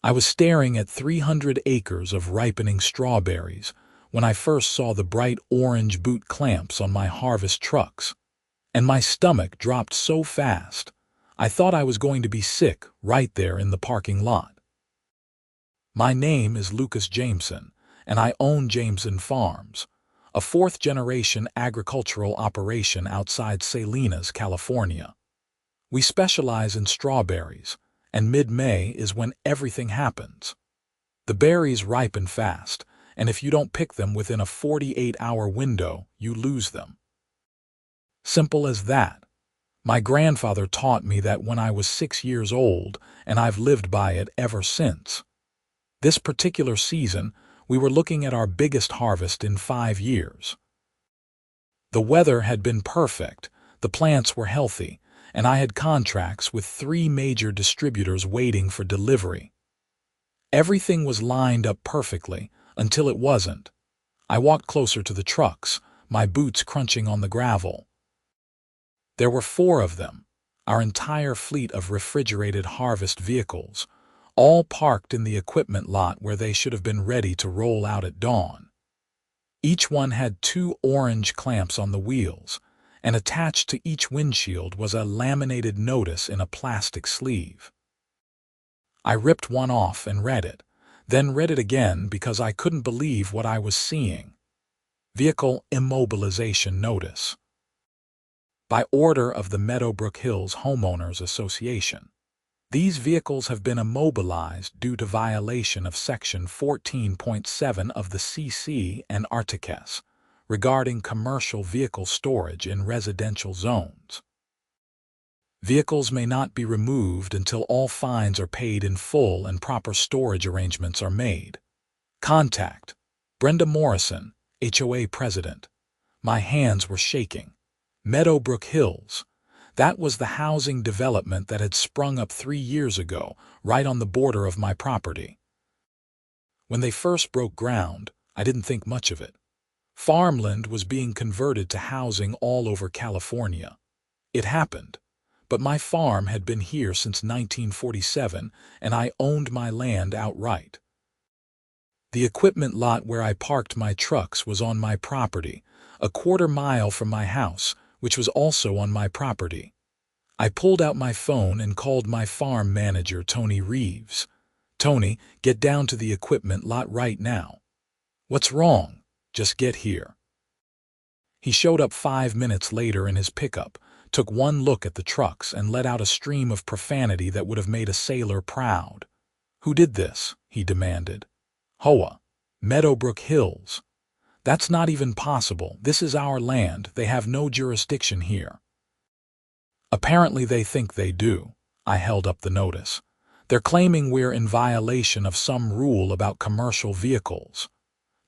I was staring at 300 acres of ripening strawberries when I first saw the bright orange boot clamps on my harvest trucks, and my stomach dropped so fast I thought I was going to be sick right there in the parking lot. My name is Lucas Jameson, and I own Jameson Farms, a fourth-generation agricultural operation outside Salinas, California. We specialize in strawberries, and mid-May is when everything happens. The berries ripen fast, and if you don't pick them within a 48-hour window, you lose them. Simple as that. My grandfather taught me that when I was 6 years old, and I've lived by it ever since. This particular season, we were looking at our biggest harvest in 5 years. The weather had been perfect, the plants were healthy, and I had contracts with 3 major distributors waiting for delivery. Everything was lined up perfectly until it wasn't. I walked closer to the trucks, my boots crunching on the gravel. There were 4 of them, our entire fleet of refrigerated harvest vehicles, all parked in the equipment lot where they should have been ready to roll out at dawn. Each one had 2 orange clamps on the wheels, and attached to each windshield was a laminated notice in a plastic sleeve. I ripped one off and read it, then read it again because I couldn't believe what I was seeing. Vehicle Immobilization Notice. By order of the Meadowbrook Hills Homeowners Association. These vehicles have been immobilized due to violation of Section 14.7 of the CC and Articles regarding commercial vehicle storage in residential zones. Vehicles may not be removed until all fines are paid in full and proper storage arrangements are made. Contact Brenda Morrison, HOA President. My hands were shaking. Meadowbrook Hills. That was the housing development that had sprung up 3 years ago, right on the border of my property. When they first broke ground, I didn't think much of it. Farmland was being converted to housing all over California. It happened, but my farm had been here since 1947, and I owned my land outright. The equipment lot where I parked my trucks was on my property, a quarter-mile from my house, which was also on my property. I pulled out my phone and called my farm manager, Tony Reeves. "Tony, get down to the equipment lot right now." "What's wrong?" "Just get here." He showed up 5 minutes later in his pickup, took one look at the trucks, and let out a stream of profanity that would have made a sailor proud. "Who did this?" he demanded. "HOA. Meadowbrook Hills. That's not even possible. This is our land. They have no jurisdiction here." "Apparently they think they do." I held up the notice. "They're claiming we're in violation of some rule about commercial vehicles."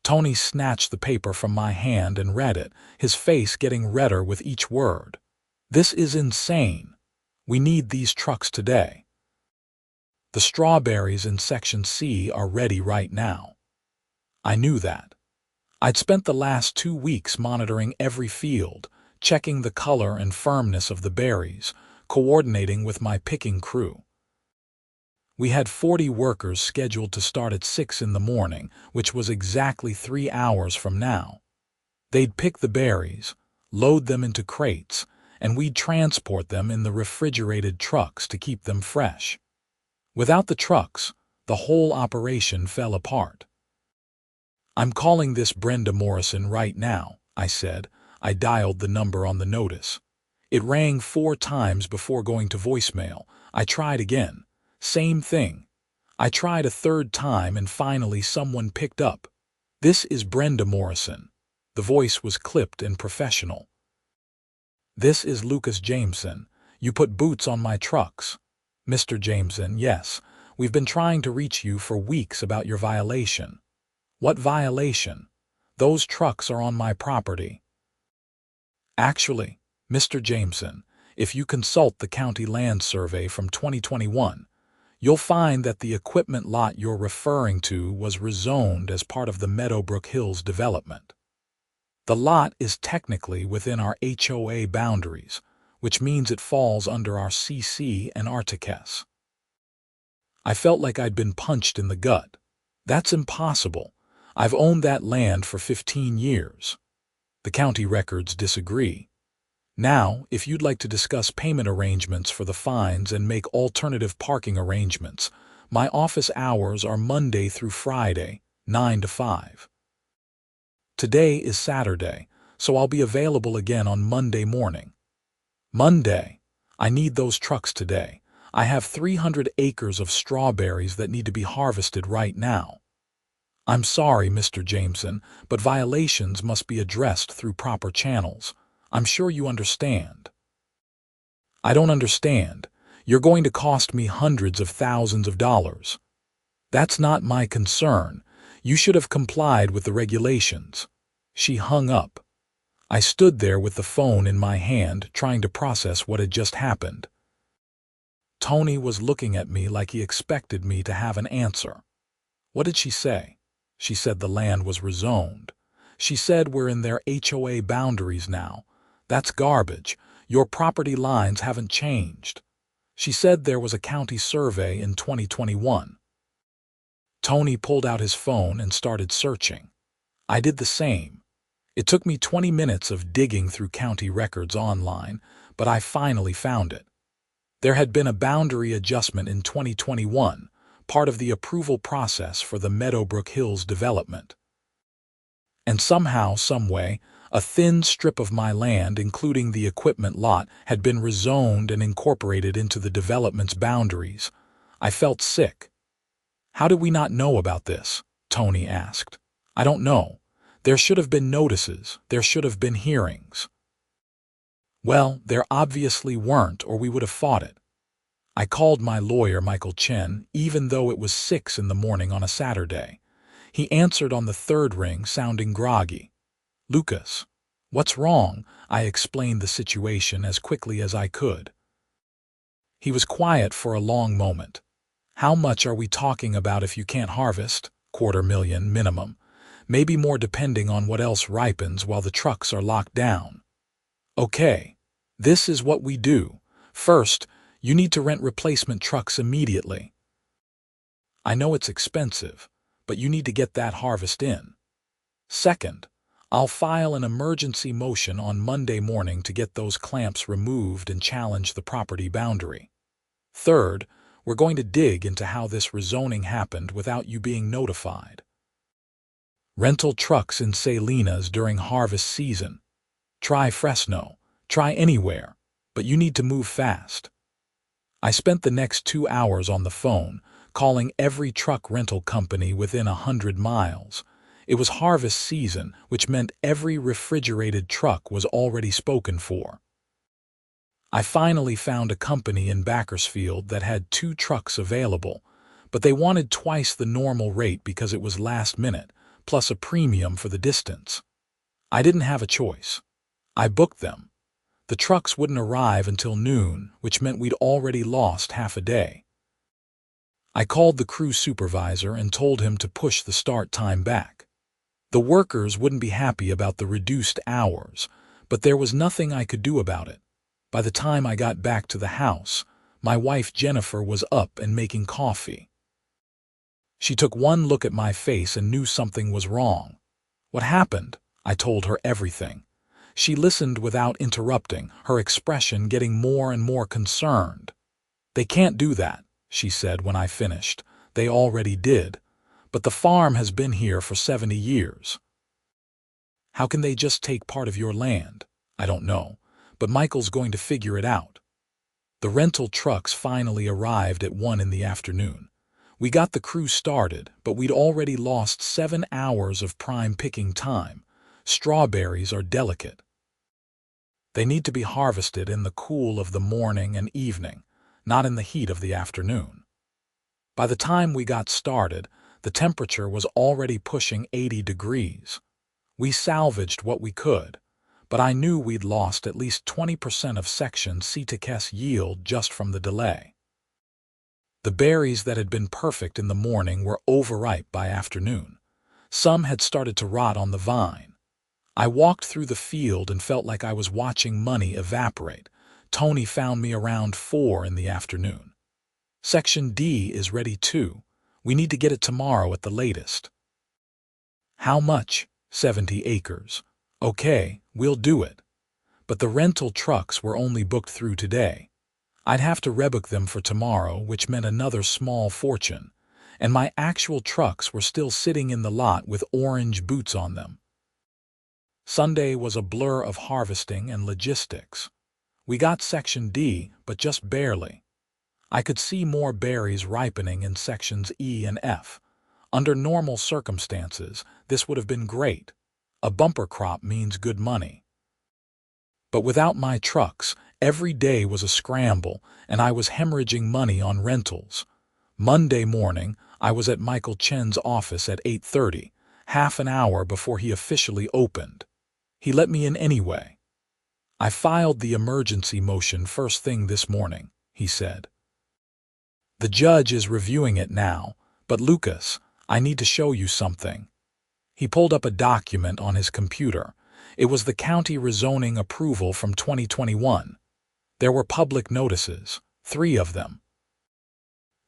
Tony snatched the paper from my hand and read it, his face getting redder with each word. "This is insane. We need these trucks today. The strawberries in Section C are ready right now." I knew that. I'd spent the last 2 weeks monitoring every field, checking the color and firmness of the berries, coordinating with my picking crew. We had 40 workers scheduled to start at 6 in the morning, which was exactly 3 hours from now. They'd pick the berries, load them into crates, and we'd transport them in the refrigerated trucks to keep them fresh. Without the trucks, the whole operation fell apart. "I'm calling this Brenda Morrison right now," I said. I dialed the number on the notice. It rang 4 times before going to voicemail. I tried again. Same thing. I tried a 3rd time, and finally someone picked up. "This is Brenda Morrison." The voice was clipped and professional. "This is Lucas Jameson. You put boots on my trucks." "Mr. Jameson, yes. We've been trying to reach you for weeks about your violation." "What violation?" "Those trucks are on my property." "Actually, Mr. Jameson, if you consult the county land survey from 2021, you'll find that the equipment lot you're referring to was rezoned as part of the Meadowbrook Hills development. The lot is technically within our HOA boundaries, which means it falls under our CC and Articles. I felt like I'd been punched in the gut. That's impossible. I've owned that land for 15 years. The county records disagree. Now, if you'd like to discuss payment arrangements for the fines and make alternative parking arrangements, my office hours are Monday through Friday, 9 to 5. Today is Saturday, so I'll be available again on Monday morning. Monday. I need those trucks today. I have 300 acres of strawberries that need to be harvested right now. I'm sorry, Mr. Jameson, but violations must be addressed through proper channels. I'm sure you understand. I don't understand. You're going to cost me hundreds of thousands of dollars. That's not my concern. You should have complied with the regulations. She hung up. I stood there with the phone in my hand, trying to process what had just happened. Tony was looking at me like he expected me to have an answer. What did she say? She said the land was rezoned. She said we're in their HOA boundaries now. That's garbage. Your property lines haven't changed. She said there was a county survey in 2021. Tony pulled out his phone and started searching. I did the same. It took me 20 minutes of digging through county records online, but I finally found it. There had been a boundary adjustment in 2021, part of the approval process for the Meadowbrook Hills development. And somehow, someway, a thin strip of my land, including the equipment lot, had been rezoned and incorporated into the development's boundaries. I felt sick. How did we not know about this? Tony asked. I don't know. There should have been notices. There should have been hearings. Well, there obviously weren't, or we would have fought it. I called my lawyer, Michael Chen, even though it was 6 in the morning on a Saturday. He answered on the third ring, sounding groggy. Lucas, what's wrong? I explained the situation as quickly as I could. He was quiet for a long moment. How much are we talking about if you can't harvest? $250,000 minimum. Maybe more depending on what else ripens while the trucks are locked down. Okay, this is what we do. First, you need to rent replacement trucks immediately. I know it's expensive, but you need to get that harvest in. Second, I'll file an emergency motion on Monday morning to get those clamps removed and challenge the property boundary. Third, we're going to dig into how this rezoning happened without you being notified. Rental trucks in Salinas during harvest season. Try Fresno. Try anywhere. But you need to move fast. I spent the next 2 hours on the phone, calling every truck rental company within 100 miles. It was harvest season, which meant every refrigerated truck was already spoken for. I finally found a company in Bakersfield that had 2 trucks available, but they wanted twice the normal rate because it was last minute, plus a premium for the distance. I didn't have a choice. I booked them. The trucks wouldn't arrive until noon, which meant we'd already lost half a day. I called the crew supervisor and told him to push the start time back. The workers wouldn't be happy about the reduced hours, but there was nothing I could do about it. By the time I got back to the house, my wife Jennifer was up and making coffee. She took one look at my face and knew something was wrong. What happened? I told her everything. She listened without interrupting, her expression getting more and more concerned. They can't do that, she said when I finished. They already did. But the farm has been here for 70 years. How can they just take part of your land? I don't know, but Michael's going to figure it out. The rental trucks finally arrived at 1 in the afternoon. We got the crew started, but we'd already lost 7 hours of prime picking time. Strawberries are delicate. They need to be harvested in the cool of the morning and evening, not in the heat of the afternoon. By the time we got started, the temperature was already pushing 80 degrees. We salvaged what we could, but I knew we'd lost at least 20% of section C to K's yield just from the delay. The berries that had been perfect in the morning were overripe by afternoon. Some had started to rot on the vine. I walked through the field and felt like I was watching money evaporate. Tony found me around 4 in the afternoon. Section D is ready too. We need to get it tomorrow at the latest. How much? 70 acres. Okay, we'll do it. But the rental trucks were only booked through today. I'd have to rebook them for tomorrow, which meant another small fortune. And my actual trucks were still sitting in the lot with orange boots on them. Sunday was a blur of harvesting and logistics. We got Section D, but just barely. I could see more berries ripening in Sections E and F. Under normal circumstances, this would have been great. A bumper crop means good money. But without my trucks, every day was a scramble, and I was hemorrhaging money on rentals. Monday morning, I was at Michael Chen's office at 8:30, half an hour before he officially opened. He let me in anyway. I filed the emergency motion first thing this morning, he said. The judge is reviewing it now, but Lucas, I need to show you something. He pulled up a document on his computer. It was the county rezoning approval from 2021. There were public notices, 3 of them.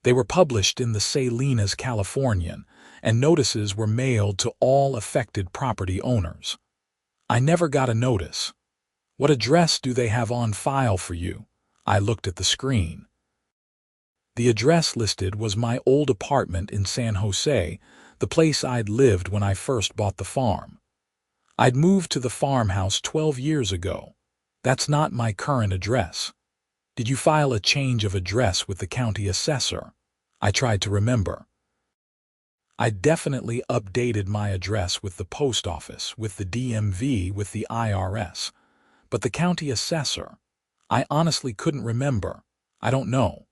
They were published in the Salinas Californian, and notices were mailed to all affected property owners. I never got a notice. What address do they have on file for you? I looked at the screen. The address listed was my old apartment in San Jose, the place I'd lived when I first bought the farm. I'd moved to the farmhouse 12 years ago. That's not my current address. Did you file a change of address with the county assessor? I tried to remember. I definitely updated my address with the post office, with the DMV, with the IRS. But the county assessor, I honestly couldn't remember. I don't know.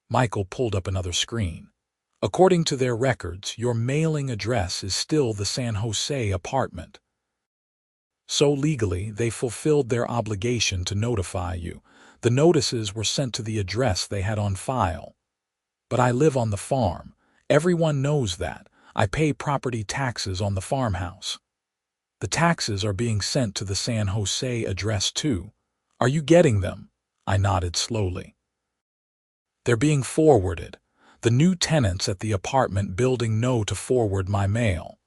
Michael pulled up another screen. According to their records, your mailing address is still the San Jose apartment. So legally, they fulfilled their obligation to notify you. The notices were sent to the address they had on file. But I live on the farm. Everyone knows that. I pay property taxes on the farmhouse. The taxes are being sent to the San Jose address too. Are you getting them? I nodded slowly. They're being forwarded. The new tenants at the apartment building know to forward my mail.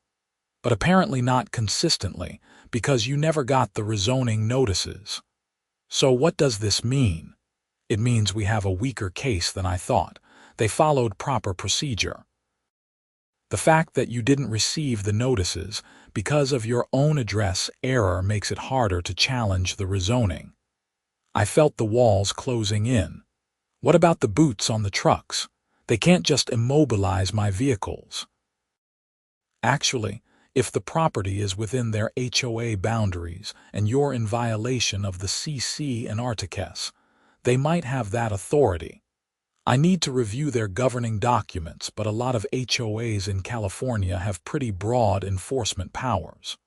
But apparently not consistently, because you never got the rezoning notices. So what does this mean? It means we have a weaker case than I thought. They followed proper procedure. The fact that you didn't receive the notices because of your own address error makes it harder to challenge the rezoning. I felt the walls closing in. What about the boots on the trucks? They can't just immobilize my vehicles. Actually, if the property is within their HOA boundaries and you're in violation of the CC and Articus, they might have that authority. I need to review their governing documents, but a lot of HOAs in California have pretty broad enforcement powers.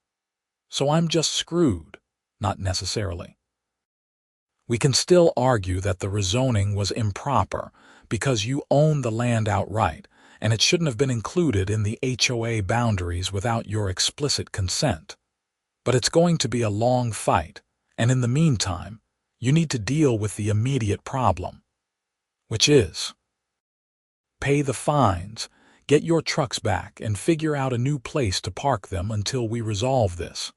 So I'm just screwed, not necessarily. We can still argue that the rezoning was improper because you own the land outright, and it shouldn't have been included in the HOA boundaries without your explicit consent. But it's going to be a long fight, and in the meantime, you need to deal with the immediate problem, which is pay the fines, get your trucks back, and figure out a new place to park them until we resolve this.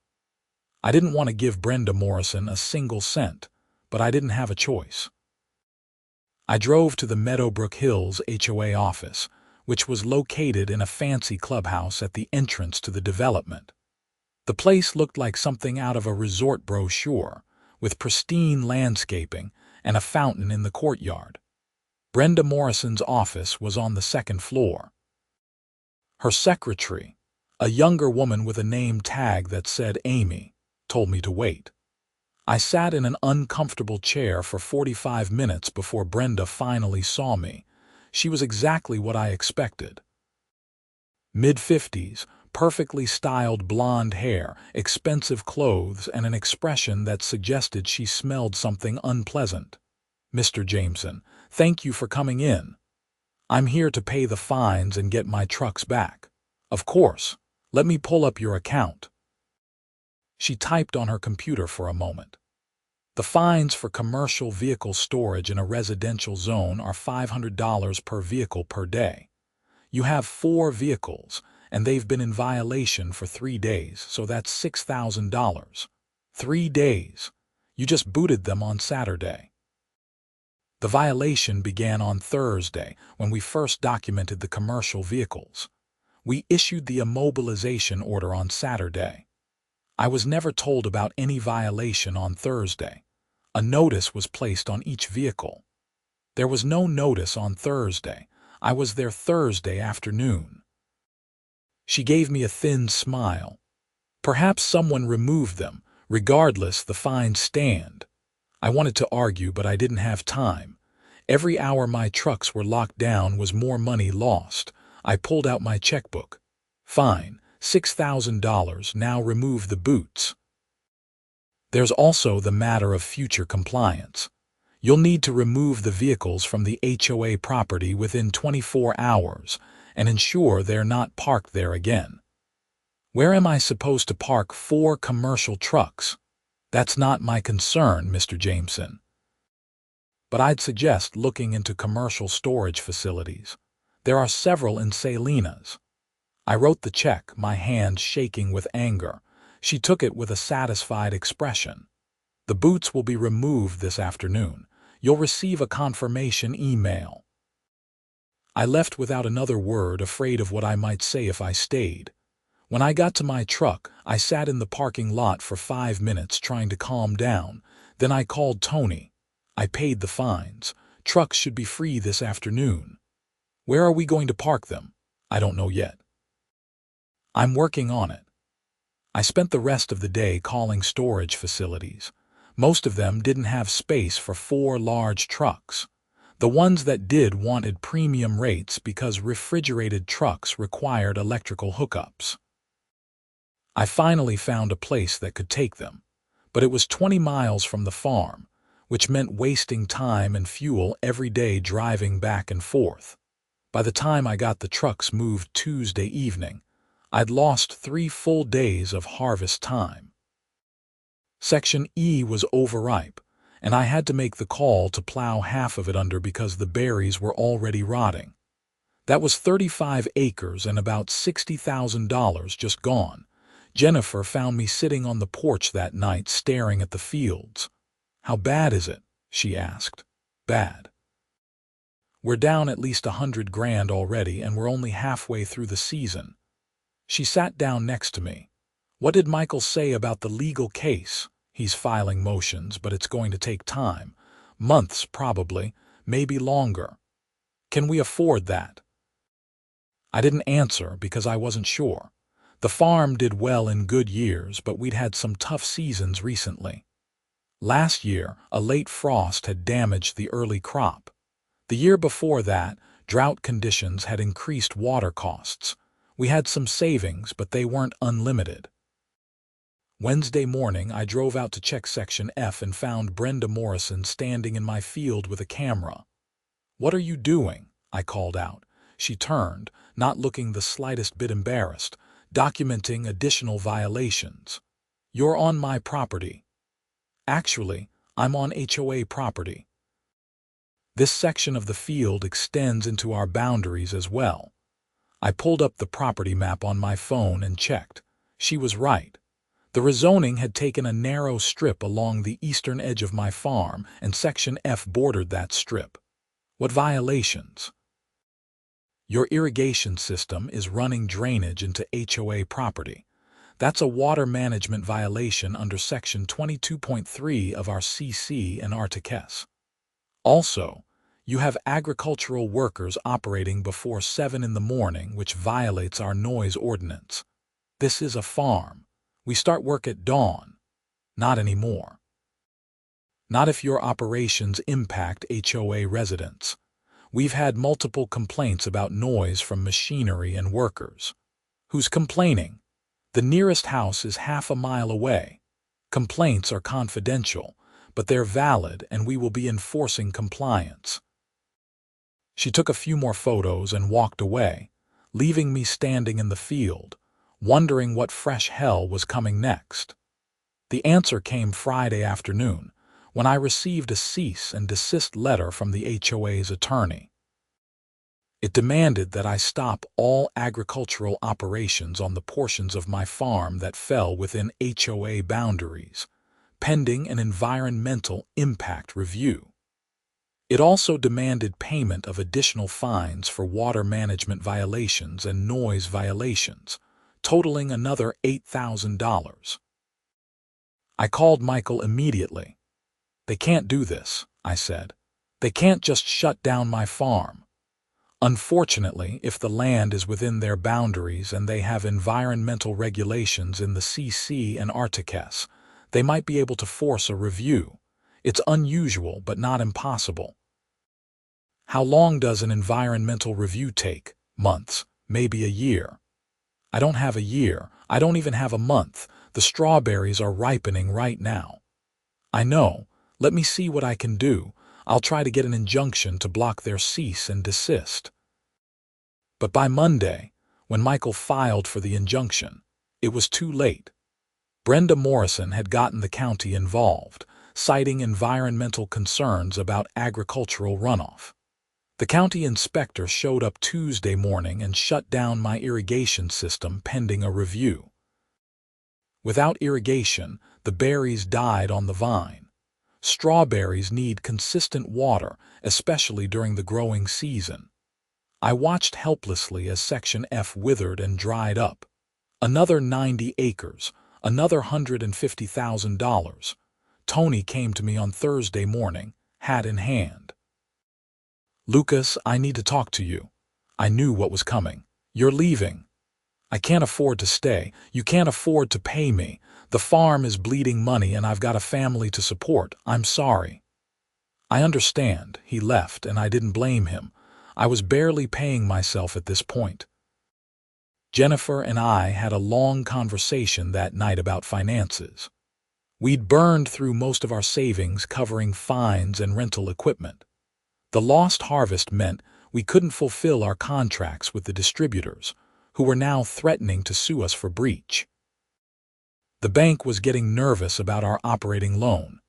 I didn't want to give Brenda Morrison a single cent, but I didn't have a choice. I drove to the Meadowbrook Hills HOA office, which was located in a fancy clubhouse at the entrance to the development. The place looked like something out of a resort brochure, with pristine landscaping and a fountain in the courtyard. Brenda Morrison's office was on the 2nd floor. Her secretary, a younger woman with a name tag that said Amy, told me to wait. I sat in an uncomfortable chair for 45 minutes before Brenda finally saw me. She was exactly what I expected. Mid-50s, perfectly styled blonde hair, expensive clothes, and an expression that suggested she smelled something unpleasant. Mr. Jameson, thank you for coming in. I'm here to pay the fines and get my trucks back. Of course. Let me pull up your account. She typed on her computer for a moment. The fines for commercial vehicle storage in a residential zone are $500 per vehicle per day. You have 4 vehicles, and they've been in violation for 3 days, so that's $6,000. 3 days. You just booted them on Saturday. The violation began on Thursday when we first documented the commercial vehicles. We issued the immobilization order on Saturday. I was never told about any violation on Thursday. A notice was placed on each vehicle. There was no notice on Thursday. I was there Thursday afternoon. She gave me a thin smile. Perhaps someone removed them. Regardless, the fines stand. I wanted to argue, but I didn't have time. Every hour my trucks were locked down was more money lost. I pulled out my checkbook. Fine, $6,000, now remove the boots. There's also the matter of future compliance. You'll need to remove the vehicles from the HOA property within 24 hours and ensure they're not parked there again. Where am I supposed to park 4 commercial trucks? That's not my concern, Mr. Jameson. But I'd suggest looking into commercial storage facilities. There are several in Salinas. I wrote the check, my hand shaking with anger. She took it with a satisfied expression. The boots will be removed this afternoon. You'll receive a confirmation email. I left without another word, afraid of what I might say if I stayed. When I got to my truck, I sat in the parking lot for 5 minutes trying to calm down. Then I called Tony. I paid the fines. Trucks should be free this afternoon. Where are we going to park them? I don't know yet. I'm working on it. I spent the rest of the day calling storage facilities. Most of them didn't have space for 4 large trucks. The ones that did wanted premium rates because refrigerated trucks required electrical hookups. I finally found a place that could take them, but it was 20 miles from the farm, which meant wasting time and fuel every day driving back and forth. By the time I got the trucks moved Tuesday evening, I'd lost 3 full days of harvest time. Section E was overripe, and I had to make the call to plow half of it under because the berries were already rotting. That was 35 acres and about $60,000 just gone. Jennifer found me sitting on the porch that night staring at the fields. "How bad is it?" she asked. "Bad. We're down at least $100,000 already, and we're only halfway through the season." She sat down next to me. "What did Michael say about the legal case?" "He's filing motions, but it's going to take time. Months probably, maybe longer." "Can we afford that?" I didn't answer because I wasn't sure. The farm did well in good years, but we'd had some tough seasons recently. Last year, a late frost had damaged the early crop. The year before that, drought conditions had increased water costs. We had some savings, but they weren't unlimited. Wednesday morning, I drove out to check Section F and found Brenda Morrison standing in my field with a camera. "What are you doing?" I called out. She turned, not looking the slightest bit embarrassed. "Documenting additional violations." "You're on my property." "Actually, I'm on HOA property. This section of the field extends into our boundaries as well." I pulled up the property map on my phone and checked. She was right. The rezoning had taken a narrow strip along the eastern edge of my farm, and Section F bordered that strip. "What violations?" "Your irrigation system is running drainage into HOA property. That's a water management violation under Section 22.3 of our CC and RTCS. Also, you have agricultural workers operating before 7 in the morning, which violates our noise ordinance. This is a farm. We start work at dawn." "Not anymore." "Not if your operations impact HOA residents. We've had multiple complaints about noise from machinery and workers." "Who's complaining?" "The nearest house is half a mile away. Complaints are confidential, but they're valid, and we will be enforcing compliance." She took a few more photos and walked away, leaving me standing in the field, wondering what fresh hell was coming next. The answer came Friday afternoon, when I received a cease and desist letter from the HOA's attorney. It demanded that I stop all agricultural operations on the portions of my farm that fell within HOA boundaries, pending an environmental impact review. It also demanded payment of additional fines for water management violations and noise violations, totaling another $8,000. I called Michael immediately. "They can't do this," I said. "They can't just shut down my farm. Unfortunately, if the land is within their boundaries and they have environmental regulations in the CC and Articus, they might be able to force a review. It's unusual but not impossible." "How long does an environmental review take?" "Months, maybe a year." "I don't have a year. I don't even have a month. The strawberries are ripening right now." "I know. Let me see what I can do. I'll try to get an injunction to block their cease and desist." But by Monday, when Michael filed for the injunction, it was too late. Brenda Morrison had gotten the county involved, citing environmental concerns about agricultural runoff. The county inspector showed up Tuesday morning and shut down my irrigation system pending a review. Without irrigation, the berries died on the vine. Strawberries need consistent water, especially during the growing season. I watched helplessly as Section F withered and dried up. Another 90 acres, another $150,000. Tony came to me on Thursday morning, hat in hand. "Lucas, I need to talk to you." I knew what was coming. "You're leaving." "I can't afford to stay. You can't afford to pay me. The farm is bleeding money and I've got a family to support. I'm sorry." "I understand." He left and I didn't blame him. I was barely paying myself at this point. Jennifer and I had a long conversation that night about finances. We'd burned through most of our savings covering fines and rental equipment. The lost harvest meant we couldn't fulfill our contracts with the distributors, who were now threatening to sue us for breach. The bank was getting nervous about our operating loan.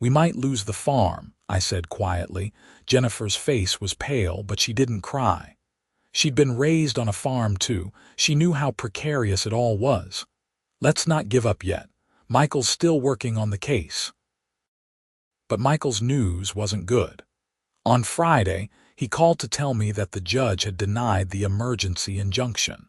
"We might lose the farm," I said quietly. Jennifer's face was pale, but she didn't cry. She'd been raised on a farm too. She knew how precarious it all was. "Let's not give up yet. Michael's still working on the case." But Michael's news wasn't good. On Friday, he called to tell me that the judge had denied the emergency injunction.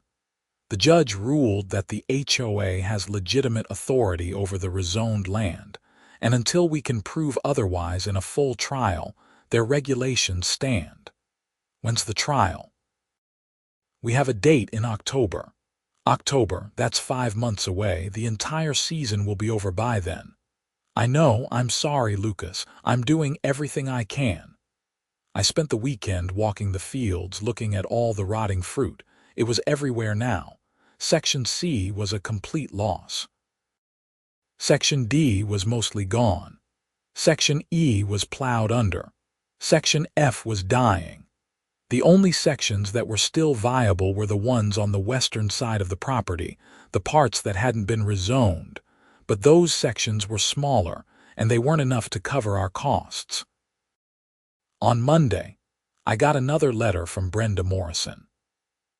The judge ruled that the HOA has legitimate authority over the rezoned land, and until we can prove otherwise in a full trial, their regulations stand. "When's the trial?" "We have a date in October." "October, that's 5 months away. The entire season will be over by then." "I know. I'm sorry, Lucas. I'm doing everything I can." I spent the weekend walking the fields, looking at all the rotting fruit. It was everywhere now. Section C was a complete loss. Section D was mostly gone. Section E was plowed under. Section F was dying. The only sections that were still viable were the ones on the western side of the property, the parts that hadn't been rezoned. But those sections were smaller, and they weren't enough to cover our costs. On Monday, I got another letter from Brenda Morrison.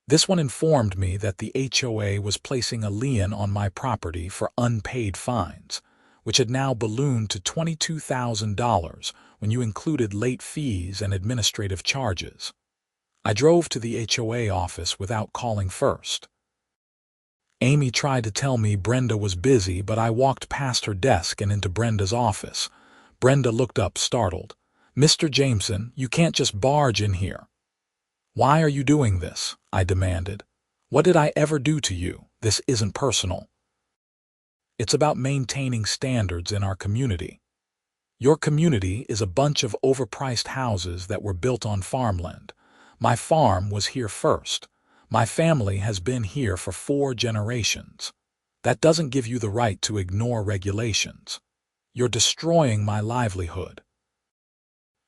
This one informed me that the HOA was placing a lien on my property for unpaid fines, which had now ballooned to $22,000 when you included late fees and administrative charges. I drove to the HOA office without calling first. Amy tried to tell me Brenda was busy, but I walked past her desk and into Brenda's office. Brenda looked up, startled. "Mr. Jameson, you can't just barge in here." "Why are you doing this?" I demanded. "What did I ever do to you? This isn't personal." "It's about maintaining standards in our community. Your community is a bunch of overpriced houses that were built on farmland. My farm was here first. My family has been here for 4 generations. That doesn't give you the right to ignore regulations. You're destroying my livelihood.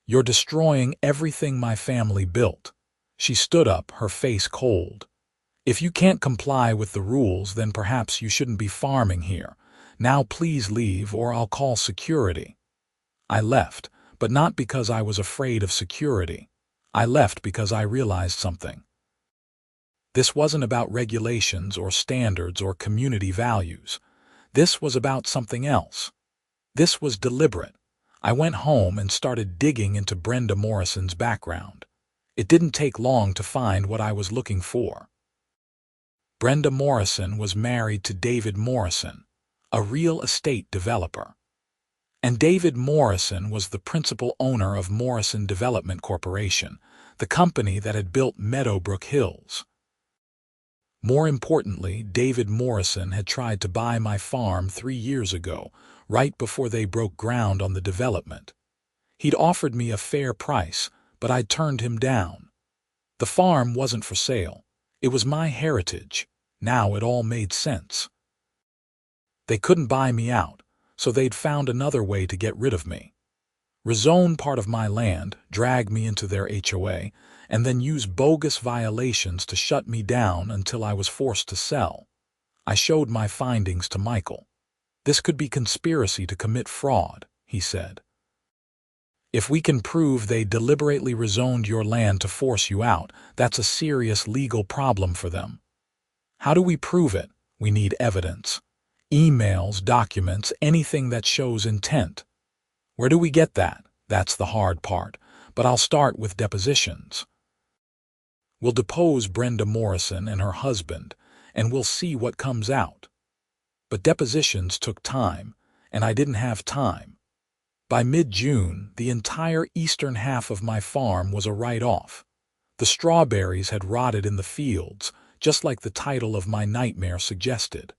You're destroying everything my family built." She stood up, her face cold. "If you can't comply with the rules, then perhaps you shouldn't be farming here. Now please leave or I'll call security." I left, but not because I was afraid of security. I left because I realized something. This wasn't about regulations or standards or community values. This was about something else. This was deliberate. I went home and started digging into Brenda Morrison's background. It didn't take long to find what I was looking for. Brenda Morrison was married to David Morrison, a real estate developer. And David Morrison was the principal owner of Morrison Development Corporation, the company that had built Meadowbrook Hills. More importantly, David Morrison had tried to buy my farm 3 years ago, right before they broke ground on the development. He'd offered me a fair price, but I'd turned him down. The farm wasn't for sale. It was my heritage. Now it all made sense. They couldn't buy me out, so they'd found another way to get rid of me. Rezone part of my land, drag me into their HOA, and then use bogus violations to shut me down until I was forced to sell. I showed my findings to Michael. This could be conspiracy to commit fraud, he said. If we can prove they deliberately rezoned your land to force you out, that's a serious legal problem for them. How do we prove it? We need evidence. Emails, documents, anything that shows intent. Where do we get that? That's the hard part, but I'll start with depositions. We'll depose Brenda Morrison and her husband, and we'll see what comes out. But depositions took time, and I didn't have time. By mid-June, the entire eastern half of my farm was a write-off. The strawberries had rotted in the fields, just like the title of my nightmare suggested.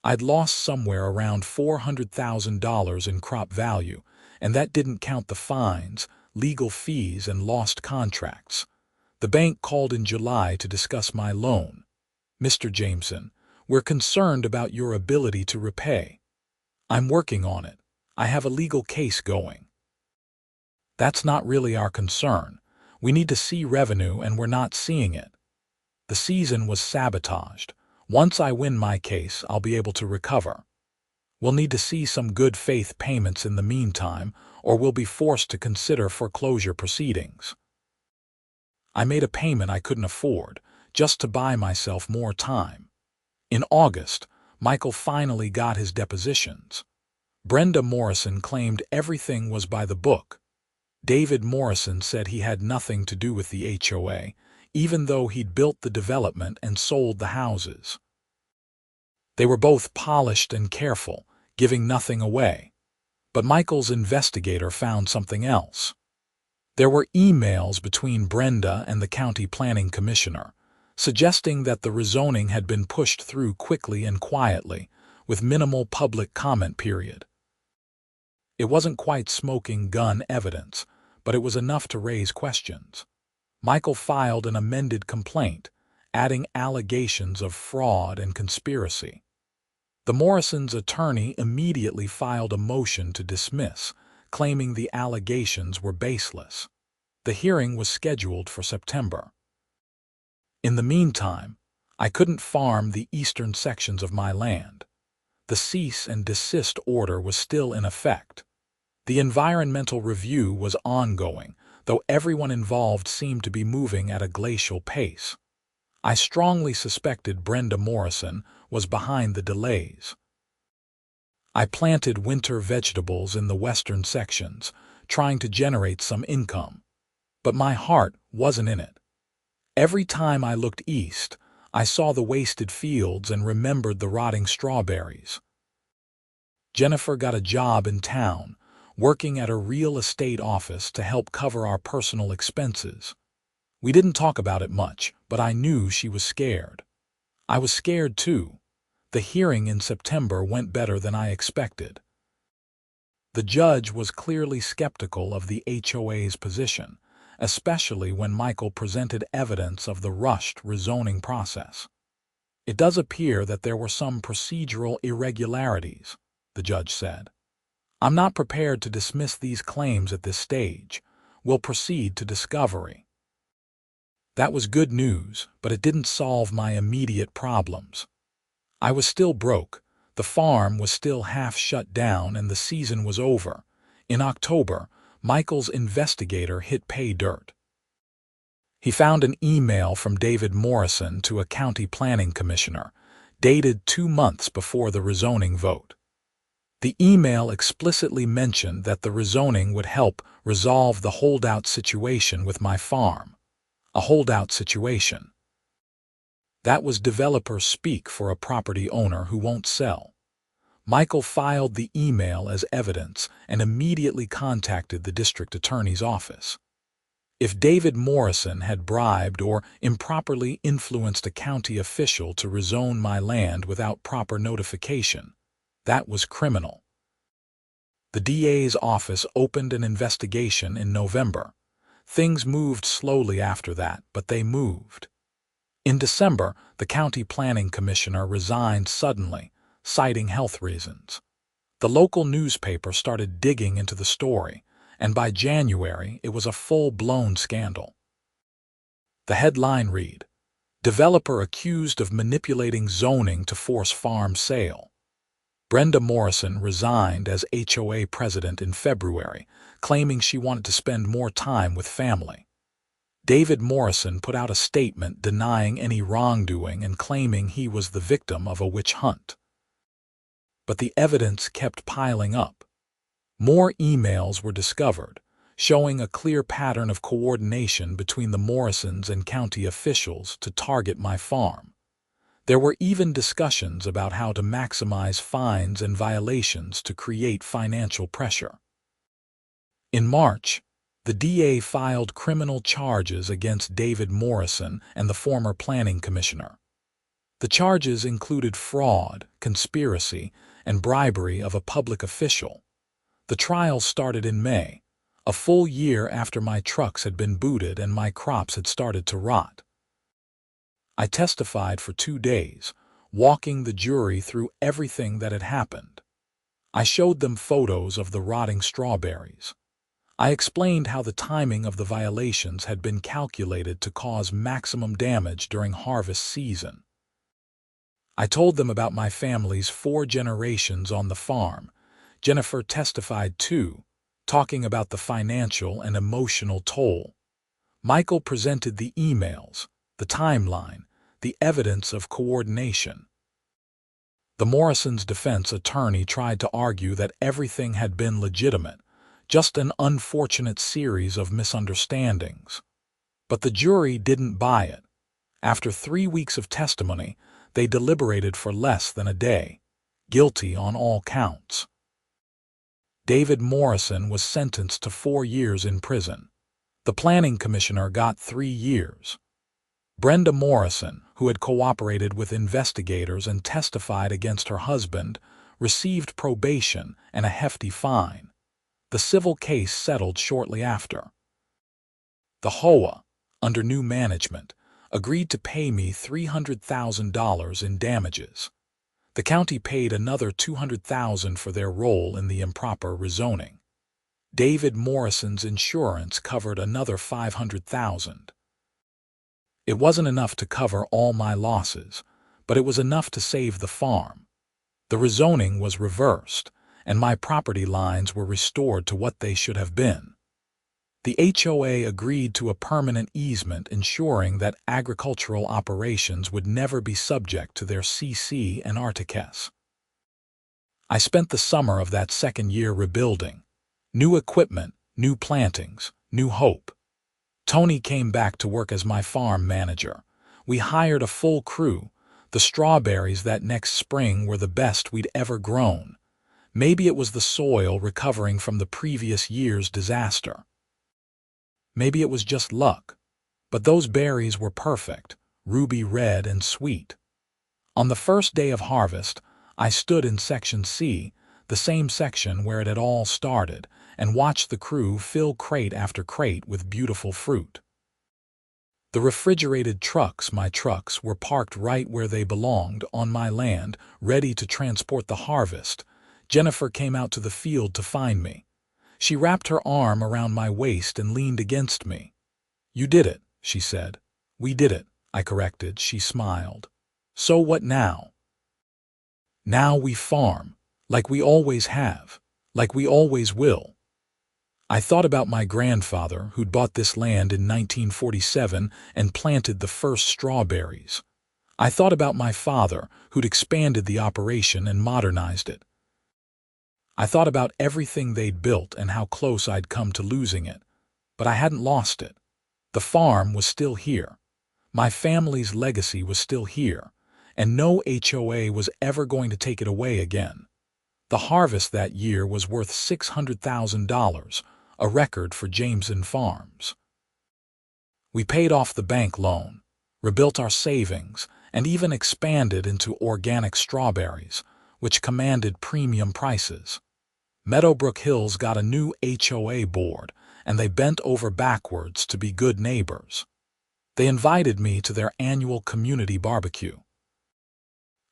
I'd lost somewhere around $400,000 in crop value, and that didn't count the fines, legal fees, and lost contracts. The bank called in July to discuss my loan. Mr. Jameson, we're concerned about your ability to repay. I'm working on it. I have a legal case going. That's not really our concern. We need to see revenue, and we're not seeing it. The season was sabotaged. Once I win my case, I'll be able to recover. We'll need to see some good faith payments in the meantime, or we'll be forced to consider foreclosure proceedings. I made a payment I couldn't afford, just to buy myself more time. In August, Michael finally got his depositions. Brenda Morrison claimed everything was by the book. David Morrison said he had nothing to do with the HOA, even though he'd built the development and sold the houses. They were both polished and careful, giving nothing away. But Michael's investigator found something else. There were emails between Brenda and the county planning commissioner, suggesting that the rezoning had been pushed through quickly and quietly, with minimal public comment period. It wasn't quite smoking gun evidence, but it was enough to raise questions. Michael filed an amended complaint, adding allegations of fraud and conspiracy. The Morrisons' attorney immediately filed a motion to dismiss, claiming the allegations were baseless. The hearing was scheduled for September. In the meantime, I couldn't farm the eastern sections of my land. The cease and desist order was still in effect. The environmental review was ongoing, though everyone involved seemed to be moving at a glacial pace. I strongly suspected Brenda Morrison was behind the delays. I planted winter vegetables in the western sections, trying to generate some income. But my heart wasn't in it. Every time I looked east, I saw the wasted fields and remembered the rotting strawberries. Jennifer got a job in town, working at a real estate office to help cover our personal expenses. We didn't talk about it much, but I knew she was scared. I was scared too. The hearing in September went better than I expected. The judge was clearly skeptical of the HOA's position, especially when Michael presented evidence of the rushed rezoning process. It does appear that there were some procedural irregularities, the judge said. I'm not prepared to dismiss these claims at this stage. We'll proceed to discovery. That was good news, but it didn't solve my immediate problems. I was still broke, the farm was still half shut down, and the season was over. In October, Michael's investigator hit pay dirt. He found an email from David Morrison to a county planning commissioner, dated 2 months before the rezoning vote. The email explicitly mentioned that the rezoning would help resolve the holdout situation with my farm. A holdout situation. That was developer speak for a property owner who won't sell. Michael filed the email as evidence and immediately contacted the district attorney's office. If David Morrison had bribed or improperly influenced a county official to rezone my land without proper notification, that was criminal. The DA's office opened an investigation in November. Things moved slowly after that, but they moved. In December, the county planning commissioner resigned suddenly, citing health reasons. The local newspaper started digging into the story, and by January it was a full-blown scandal. The headline read, "Developer accused of manipulating zoning to force farm sale." Brenda Morrison resigned as HOA president in February, claiming she wanted to spend more time with family. David Morrison put out a statement denying any wrongdoing and claiming he was the victim of a witch hunt. But the evidence kept piling up. More emails were discovered, showing a clear pattern of coordination between the Morrisons and county officials to target my farm. There were even discussions about how to maximize fines and violations to create financial pressure. In March, the DA filed criminal charges against David Morrison and the former planning commissioner. The charges included fraud, conspiracy, and bribery of a public official. The trial started in May, a full year after my trucks had been booted and my crops had started to rot. I testified for 2 days, walking the jury through everything that had happened. I showed them photos of the rotting strawberries. I explained how the timing of the violations had been calculated to cause maximum damage during harvest season. I told them about my family's 4 generations on the farm. Jennifer testified too, talking about the financial and emotional toll. Michael presented the emails, the timeline, the evidence of coordination. The Morrisons' defense attorney tried to argue that everything had been legitimate, just an unfortunate series of misunderstandings. But the jury didn't buy it. After 3 weeks of testimony, they deliberated for less than a day, guilty on all counts. David Morrison was sentenced to 4 years in prison. The planning commissioner got 3 years. Brenda Morrison, who had cooperated with investigators and testified against her husband, received probation and a hefty fine. The civil case settled shortly after. The HOA, under new management, agreed to pay me $300,000 in damages. The county paid another $200,000 for their role in the improper rezoning. David Morrison's insurance covered another $500,000. It wasn't enough to cover all my losses, but it was enough to save the farm. The rezoning was reversed, and my property lines were restored to what they should have been. The HOA agreed to a permanent easement ensuring that agricultural operations would never be subject to their CC and Articus. I spent the summer of that second year rebuilding. New equipment, new plantings, new hope. Tony came back to work as my farm manager. We hired a full crew. The strawberries that next spring were the best we'd ever grown. Maybe it was the soil recovering from the previous year's disaster. Maybe it was just luck, but those berries were perfect, ruby red and sweet. On the first day of harvest, I stood in Section C, the same section where it had all started, and watched the crew fill crate after crate with beautiful fruit. The refrigerated trucks, my trucks, were parked right where they belonged, on my land, ready to transport the harvest. Jennifer came out to the field to find me. She wrapped her arm around my waist and leaned against me. "You did it," she said. "We did it," I corrected. She smiled. "So what now?" "Now we farm, like we always have, like we always will." I thought about my grandfather who'd bought this land in 1947 and planted the first strawberries. I thought about my father who'd expanded the operation and modernized it. I thought about everything they'd built and how close I'd come to losing it. But I hadn't lost it. The farm was still here. My family's legacy was still here, and no HOA was ever going to take it away again. The harvest that year was worth $600,000, a record for Jameson Farms. We paid off the bank loan, rebuilt our savings, and even expanded into organic strawberries, which commanded premium prices. Meadowbrook Hills got a new HOA board, and they bent over backwards to be good neighbors. They invited me to their annual community barbecue.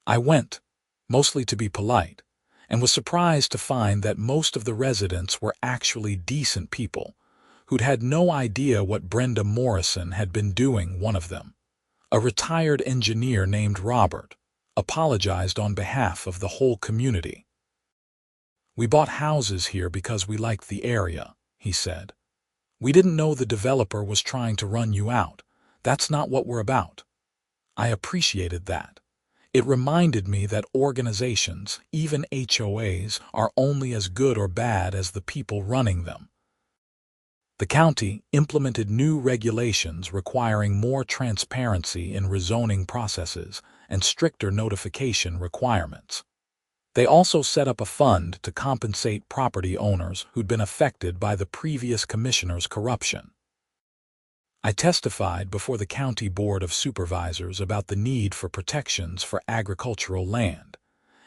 I went, mostly to be polite, and was surprised to find that most of the residents were actually decent people who'd had no idea what Brenda Morrison had been doing. One of them, a retired engineer named Robert, apologized on behalf of the whole community. "We bought houses here because we liked the area," he said. "We didn't know the developer was trying to run you out. That's not what we're about." I appreciated that. It reminded me that organizations, even HOAs, are only as good or bad as the people running them. The county implemented new regulations requiring more transparency in rezoning processes and stricter notification requirements. They also set up a fund to compensate property owners who'd been affected by the previous commissioner's corruption. I testified before the County Board of Supervisors about the need for protections for agricultural land,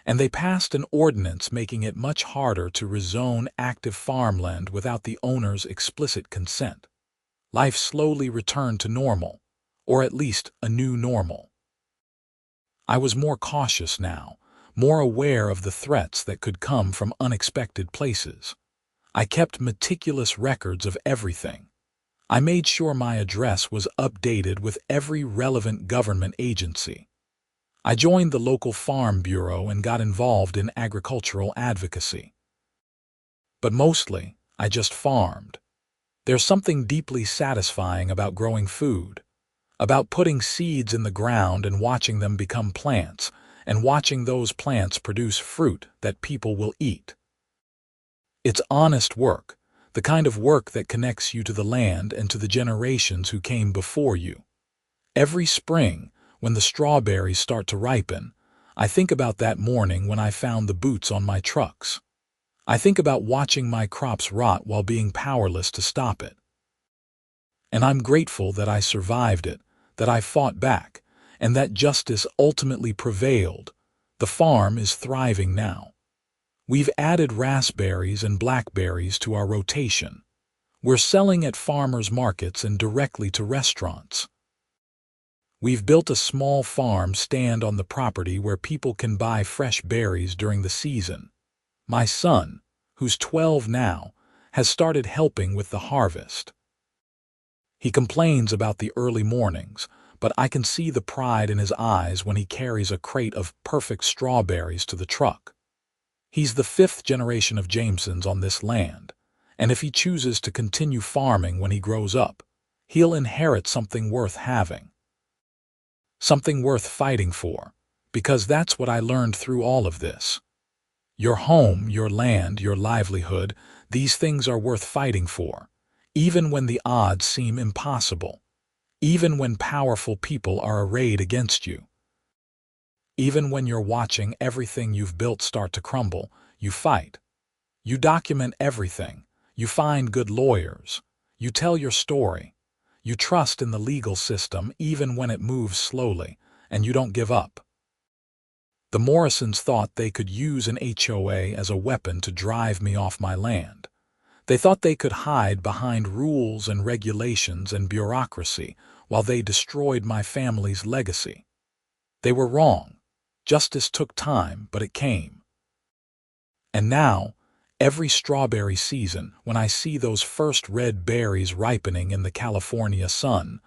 and they passed an ordinance making it much harder to rezone active farmland without the owner's explicit consent. Life slowly returned to normal, or at least a new normal. I was more cautious now, more aware of the threats that could come from unexpected places. I kept meticulous records of everything. I made sure my address was updated with every relevant government agency. I joined the local farm bureau and got involved in agricultural advocacy. But mostly, I just farmed. There's something deeply satisfying about growing food, about putting seeds in the ground and watching them become plants, and watching those plants produce fruit that people will eat. It's honest work, the kind of work that connects you to the land and to the generations who came before you. Every spring, when the strawberries start to ripen, I think about that morning when I found the boots on my trucks. I think about watching my crops rot while being powerless to stop it. And I'm grateful that I survived it, that I fought back, and that justice ultimately prevailed. The farm is thriving now. We've added raspberries and blackberries to our rotation. We're selling at farmers markets and directly to restaurants. We've built a small farm stand on the property where people can buy fresh berries during the season. My son, who's 12 now, has started helping with the harvest. He complains about the early mornings, but I can see the pride in his eyes when he carries a crate of perfect strawberries to the truck. He's the 5th generation of Jamesons on this land, and if he chooses to continue farming when he grows up, he'll inherit something worth having. Something worth fighting for, because that's what I learned through all of this. Your home, your land, your livelihood, these things are worth fighting for, even when the odds seem impossible, even when powerful people are arrayed against you. Even when you're watching everything you've built start to crumble, you fight. You document everything. You find good lawyers. You tell your story. You trust in the legal system even when it moves slowly, and you don't give up. The Morrisons thought they could use an HOA as a weapon to drive me off my land. They thought they could hide behind rules and regulations and bureaucracy while they destroyed my family's legacy. They were wrong. Justice took time, but it came. And now, every strawberry season, when I see those first red berries ripening in the California sun,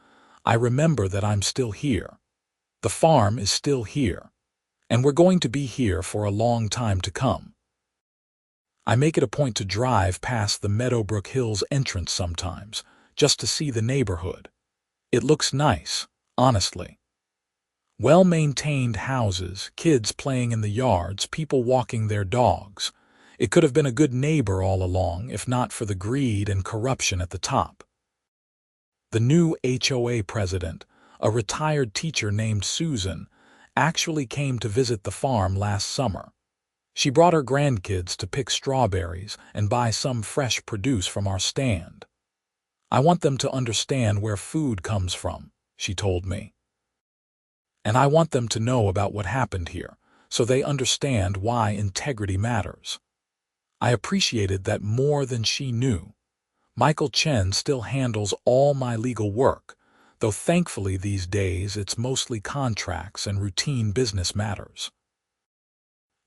I remember that I'm still here. The farm is still here, and we're going to be here for a long time to come. I make it a point to drive past the Meadowbrook Hills entrance sometimes, just to see the neighborhood. It looks nice, honestly. Well-maintained houses, kids playing in the yards, people walking their dogs. It could have been a good neighbor all along, if not for the greed and corruption at the top. The new HOA president, a retired teacher named Susan, actually came to visit the farm last summer. She brought her grandkids to pick strawberries and buy some fresh produce from our stand. "I want them to understand where food comes from," she told me. "And I want them to know about what happened here, so they understand why integrity matters." I appreciated that more than she knew. Michael Chen still handles all my legal work, though thankfully these days it's mostly contracts and routine business matters.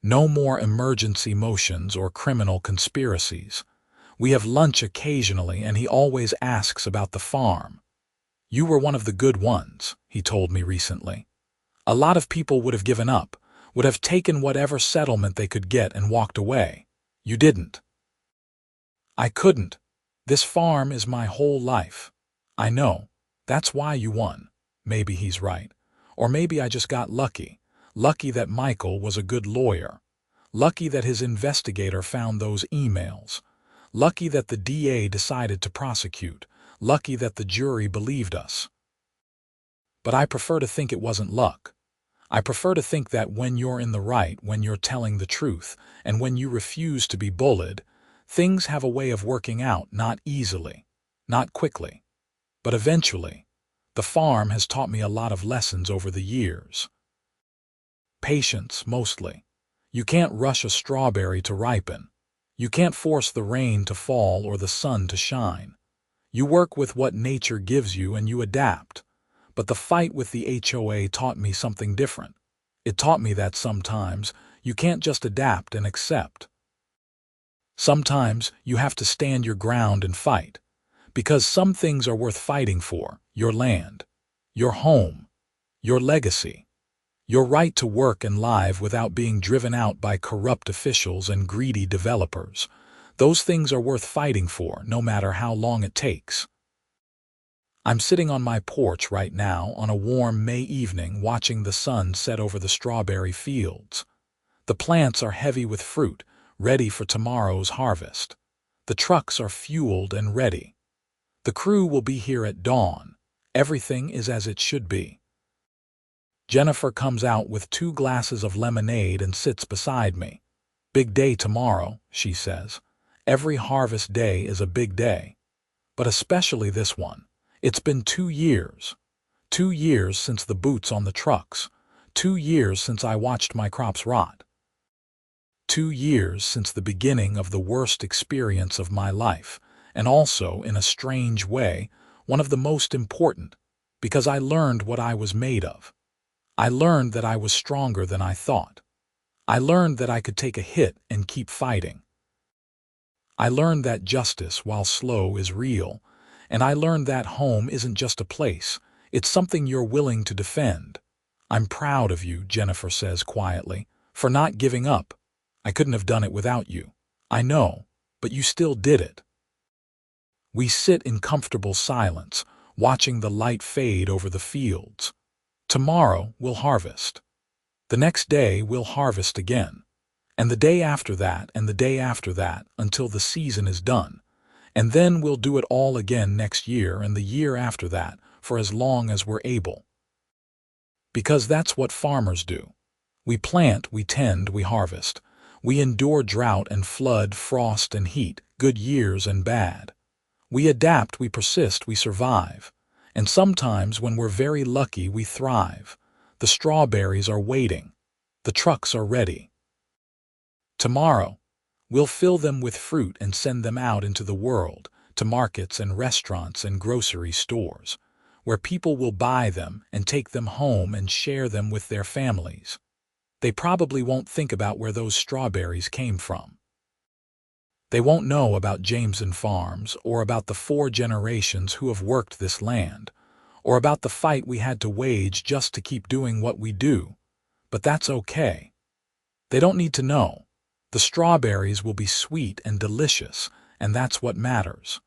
No more emergency motions or criminal conspiracies. We have lunch occasionally and he always asks about the farm. "You were one of the good ones," he told me recently. "A lot of people would have given up, would have taken whatever settlement they could get and walked away. You didn't." "I couldn't. This farm is my whole life." "I know. That's why you won." Maybe he's right. Or maybe I just got lucky. Lucky that Michael was a good lawyer. Lucky that his investigator found those emails. Lucky that the DA decided to prosecute. Lucky that the jury believed us. But I prefer to think it wasn't luck. I prefer to think that when you're in the right, when you're telling the truth, and when you refuse to be bullied, things have a way of working out, not easily, not quickly. But eventually, the farm has taught me a lot of lessons over the years. Patience, mostly. You can't rush a strawberry to ripen. You can't force the rain to fall or the sun to shine. You work with what nature gives you and you adapt. But the fight with the HOA taught me something different. It taught me that sometimes you can't just adapt and accept. Sometimes you have to stand your ground and fight. Because some things are worth fighting for: your land, your home, your legacy, your right to work and live without being driven out by corrupt officials and greedy developers. Those things are worth fighting for, no matter how long it takes. I'm sitting on my porch right now on a warm May evening watching the sun set over the strawberry fields. The plants are heavy with fruit, ready for tomorrow's harvest. The trucks are fueled and ready. The crew will be here at dawn. Everything is as it should be. Jennifer comes out with 2 glasses of lemonade and sits beside me. "Big day tomorrow," she says. "Every harvest day is a big day. But especially this one. It's been 2 years. 2 years since the boots on the trucks. 2 years since I watched my crops rot. 2 years since the beginning of the worst experience of my life, and also, in a strange way, one of the most important, because I learned what I was made of. I learned that I was stronger than I thought. I learned that I could take a hit and keep fighting. I learned that justice, while slow, is real, and I learned that home isn't just a place, it's something you're willing to defend. I'm proud of you," Jennifer says quietly, "for not giving up. I couldn't have done it without you. I know, but you still did it." We sit in comfortable silence, watching the light fade over the fields. Tomorrow we'll harvest. The next day we'll harvest again. And the day after that, and the day after that, until the season is done. And then we'll do it all again next year and the year after that, for as long as we're able. Because that's what farmers do. We plant, we tend, we harvest. We endure drought and flood, frost and heat, good years and bad. We adapt, we persist, we survive. And sometimes, when we're very lucky, we thrive. The strawberries are waiting. The trucks are ready. Tomorrow, we'll fill them with fruit and send them out into the world, to markets and restaurants and grocery stores, where people will buy them and take them home and share them with their families. They probably won't think about where those strawberries came from. They won't know about Jameson Farms, or about the 4 generations who have worked this land, or about the fight we had to wage just to keep doing what we do. But that's okay. They don't need to know. The strawberries will be sweet and delicious, and that's what matters.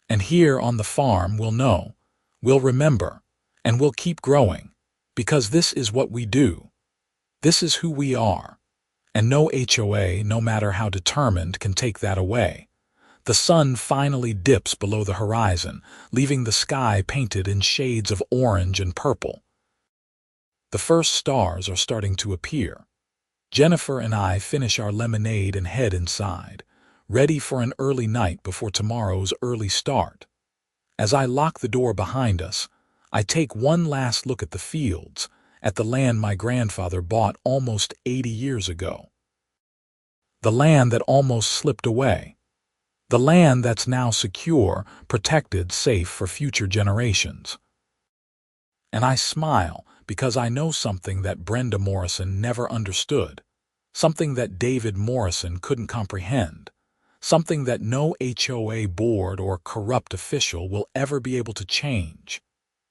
And here on the farm we'll know, we'll remember, and we'll keep growing, because this is what we do. This is who we are. And no HOA, no matter how determined, can take that away. The sun finally dips below the horizon, leaving the sky painted in shades of orange and purple. The first stars are starting to appear. Jennifer and I finish our lemonade and head inside, ready for an early night before tomorrow's early start. As I lock the door behind us, I take one last look at the fields, at the land my grandfather bought almost 80 years ago. The land that almost slipped away. The land that's now secure, protected, safe for future generations. And I smile because I know something that Brenda Morrison never understood, something that David Morrison couldn't comprehend, something that no HOA board or corrupt official will ever be able to change.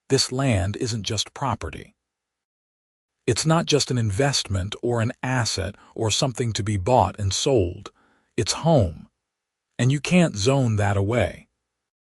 This land isn't just property. It's not just an investment or an asset or something to be bought and sold. It's home. And you can't zone that away.